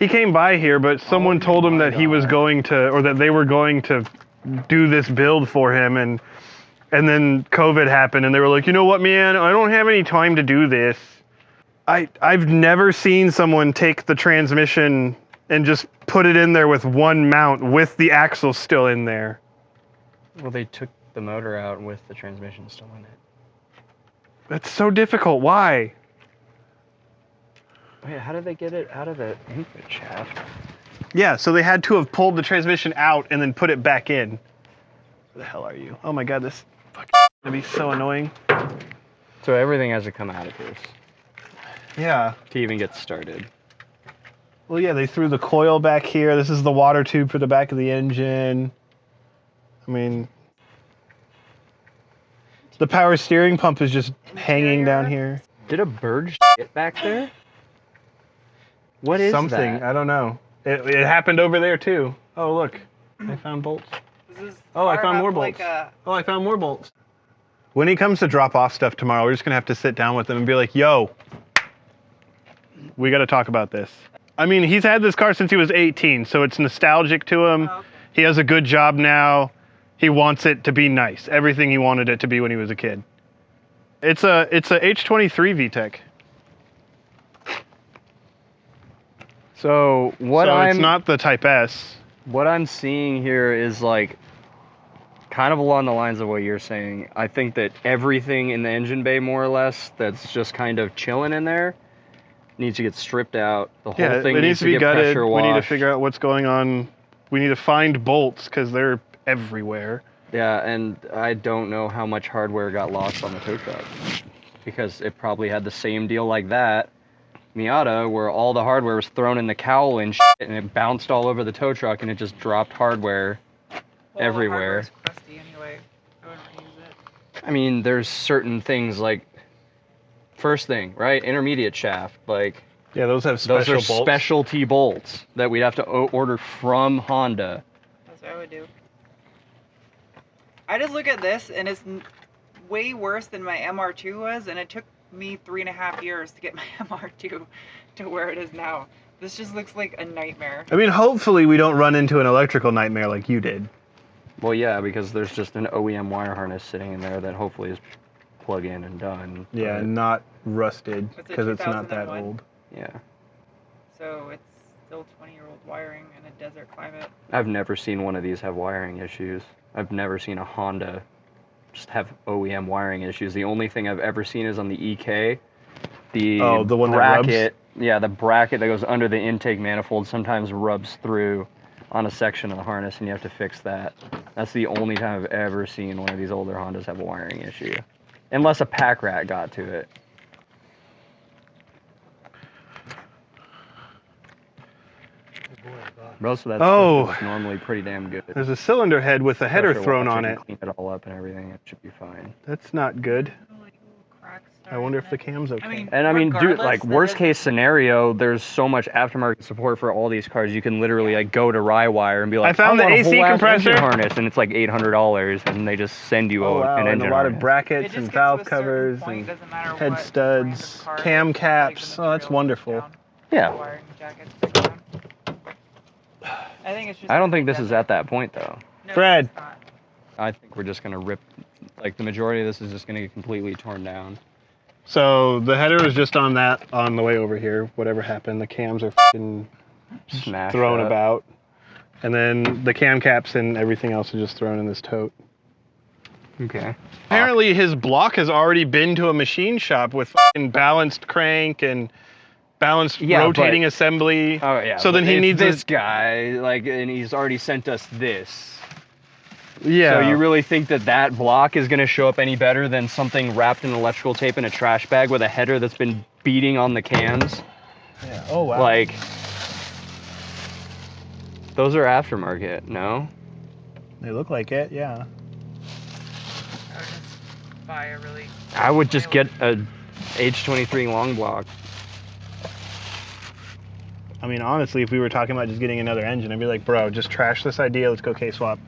He came by here, but someone told him that he was going to, or that they were going to do this build for him, and then COVID happened, and they were like, you know what, man, I don't have any time to do this. I've never seen someone take the transmission and just put it in there with one mount with the axle still in there. Well, they took the motor out with the transmission still in it. That's so difficult. Why? Wait, how did they get it out of the input shaft? Yeah, so they had to have pulled the transmission out and then put it back in. Where the hell are you? Oh my god, this fucking gonna be so annoying. So everything has to come out of this. Yeah. To even get started. Well, yeah, they threw the coil back here. This is the water tube for the back of the engine. I mean, the power steering pump is just hanging down here. Did a bird shit back there? What is something? that? I don't know. It happened over there too. Oh look, I found bolts. Oh, I found more bolts. Oh, I found more bolts. When he comes to drop off stuff tomorrow, we're just gonna have to sit down with him and be like, "Yo, we got to talk about this." I mean, he's had this car since he was 18, so it's nostalgic to him. Oh, okay. He has a good job now. He wants it to be nice. Everything he wanted it to be when he was a kid. It's a H23 VTEC. So it's not the Type S. What I'm seeing here is like kind of along the lines of what you're saying. I think that everything in the engine bay, more or less, that's just kind of chilling in there, needs to get stripped out. The whole thing needs to be gutted. Pressure washed. We need to figure out what's going on. We need to find bolts because they're everywhere. Yeah, and I don't know how much hardware got lost on the tow truck, because it probably had the same deal like that Miata, where all the hardware was thrown in the cowl and shit, and it bounced all over the tow truck, and it just dropped hardware everywhere. The crusty anyway. I wouldn't reuse it. I mean, there's certain things like, first thing, right? Intermediate shaft, like. Yeah, those have special bolts. Those are specialty bolts that we'd have to order from Honda. That's what I would do. I just look at this, and it's way worse than my MR2 was, and it took me 3.5 years to get my MR2 to where it is now. This just looks like a nightmare. I mean, hopefully we don't run into an electrical nightmare like you did. Well, yeah, because there's just an OEM wire harness sitting in there that hopefully is plug in and done. Yeah, but not rusted, because it's not that old. Yeah. So it's still 20-year-old wiring in a desert climate. I've never seen one of these have wiring issues. I've never seen a Honda just have OEM wiring issues. The only thing I've ever seen is on the EK. The one bracket, yeah, the bracket that goes under the intake manifold sometimes rubs through on a section of the harness, and you have to fix that. That's the only time I've ever seen one of these older Hondas have a wiring issue. Unless a pack rat got to it. Most of that stuff is normally pretty damn good. There's a cylinder head with a header thrown on it. Clean it all up and everything. It should be fine. That's not good. I wonder if the cam's okay. I mean, dude, like, worst case scenario, there's so much aftermarket support for all these cars. You can literally like go to Rywire and be like, I found the AC compressor harness, and it's like $800, and they just send you an engine and a lot harness. of brackets and valve covers and head studs, cam caps. Oh, that's wonderful. Yeah. I don't think this is at that point, though. No, Fred. I think we're just going to rip, like, the majority of this is just going to get completely torn down. So the header is just on the way over here. Whatever happened, the cams are f***ing thrown about. And then the cam caps and everything else is just thrown in this tote. Okay. Apparently his block has already been to a machine shop with f***ing balanced crank and balanced rotating assembly. Oh yeah. So then he needs this guy, like, and he's already sent us this. Yeah. So you really think that that block is going to show up any better than something wrapped in electrical tape in a trash bag with a header that's been beating on the cans? Yeah. Oh wow. Like, those are aftermarket, no? They look like it, yeah. I would just buy a really... I would just get a H23 long block. I mean, honestly, if we were talking about just getting another engine, I'd be like, bro, just trash this idea. Let's go K-swap.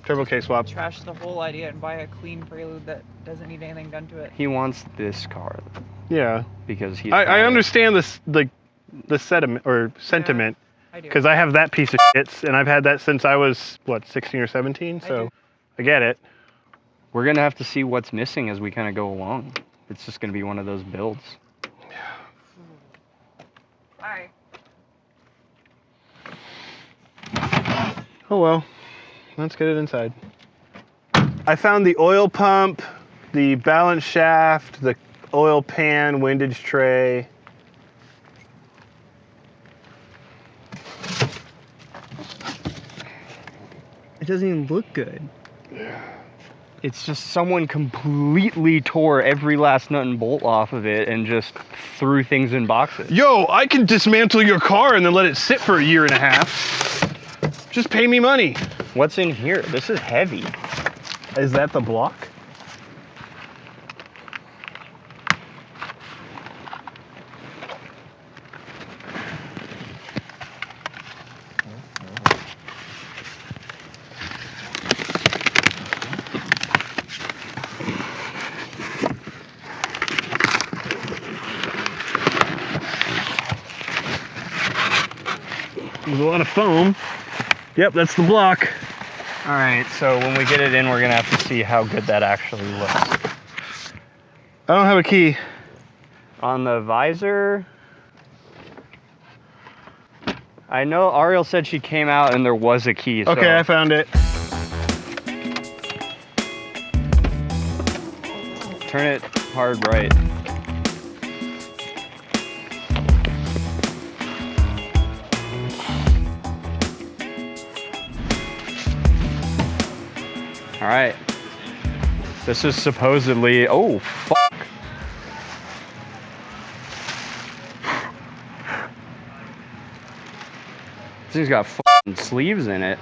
Turbo K-swap. Trash the whole idea and buy a clean Prelude that doesn't need anything done to it. He wants this car. Yeah. Because he's... I understand this, like, the sentiment. I do. Because I have that piece of shit, and I've had that since I was, what, 16 or 17? So I get it. We're going to have to see what's missing as we kind of go along. It's just going to be one of those builds. Bye. Oh well, let's get it inside. I found the oil pump, the balance shaft, the oil pan, windage tray. It doesn't even look good. It's just someone completely tore every last nut and bolt off of it and just threw things in boxes. Yo, I can dismantle your car and then let it sit for a year and a half. Just pay me money. What's in here? This is heavy. Is that the block? There's a lot of foam. Yep, that's the block. All right, so when we get it in, we're gonna have to see how good that actually looks. I don't have a key. On the visor, I know Ariel said she came out and there was a key. Okay, so. I found it. Turn it hard right. All right. This is supposedly, oh, fuck. This thing's got fucking sleeves in it.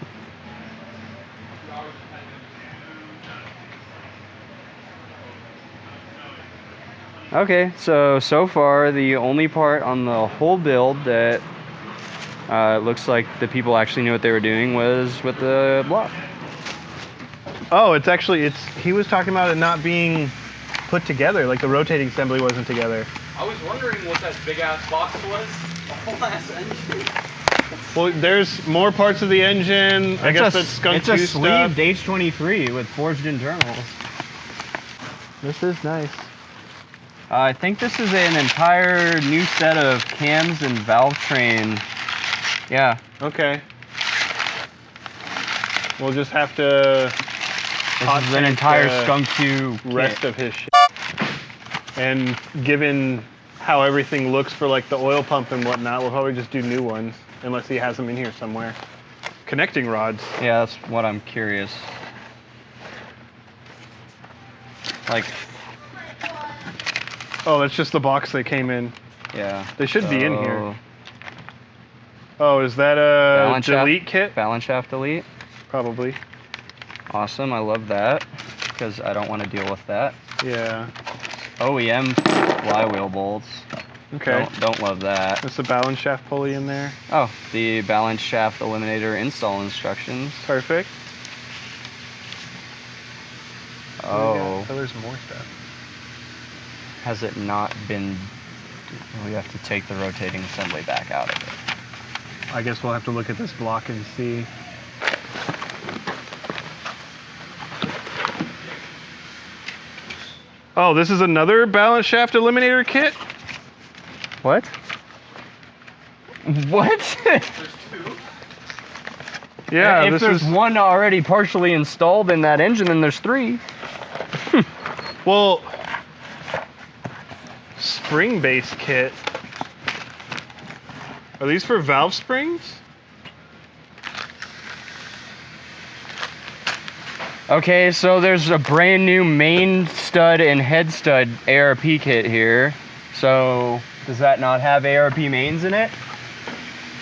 Okay, so far the only part on the whole build that looks like the people actually knew what they were doing was with the block. Oh, he was talking about it not being put together, like the rotating assembly wasn't together. I was wondering what that big ass box was. A whole ass engine. Well, there's more parts of the engine. I guess that's skunk It's a stuff. sleeved H23 with forged internals. This is nice. I think this is an entire new set of cams and valve train. Yeah. Okay. We'll just have to. This is an entire Skunk 2 rest of his shit. And given how everything looks for like the oil pump and whatnot, we'll probably just do new ones unless he has them in here somewhere. Connecting rods. Yeah, that's what I'm curious. Like. Oh, that's just the box they came in. Yeah. They should be in here. Oh, is that a delete kit? Balance shaft delete. Probably. Awesome, I love that because I don't want to deal with that. Yeah. OEM flywheel bolts. Okay. Don't love that. That's the balance shaft pulley in there. Oh, the balance shaft eliminator install instructions. Perfect. Oh. So there's more stuff. Has it not been... We have to take the rotating assembly back out of it. I guess we'll have to look at this block and see. Oh, this is another balance shaft eliminator kit? What? What? There's two. Yeah, if there's one already partially installed in that engine, then there's three. Well, spring base kit. Are these for valve springs? Okay, so there's a brand new main stud and head stud ARP kit here. So does that not have ARP mains in it?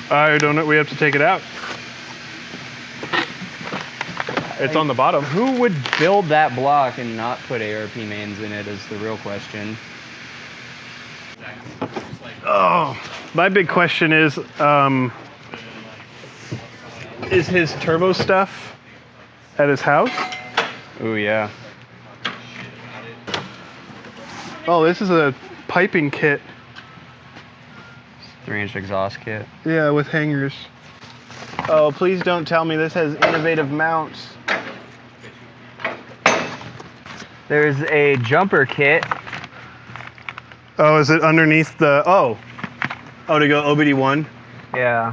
I don't know. We have to take it out. It's on the bottom. Who would build that block and not put ARP mains in it is the real question. Oh, my big question is his turbo stuff at his house? Ooh, yeah. Oh, this is a piping kit. 3-inch exhaust kit. Yeah, with hangers. Oh, please don't tell me this has innovative mounts. There's a jumper kit. Oh, is it underneath the... Oh, to go OBD1? Yeah.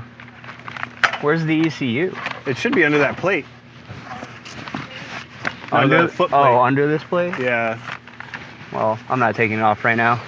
Where's the ECU? It should be under that plate. Under the foot plate. Oh, under this plate? Yeah. Well, I'm not taking it off right now.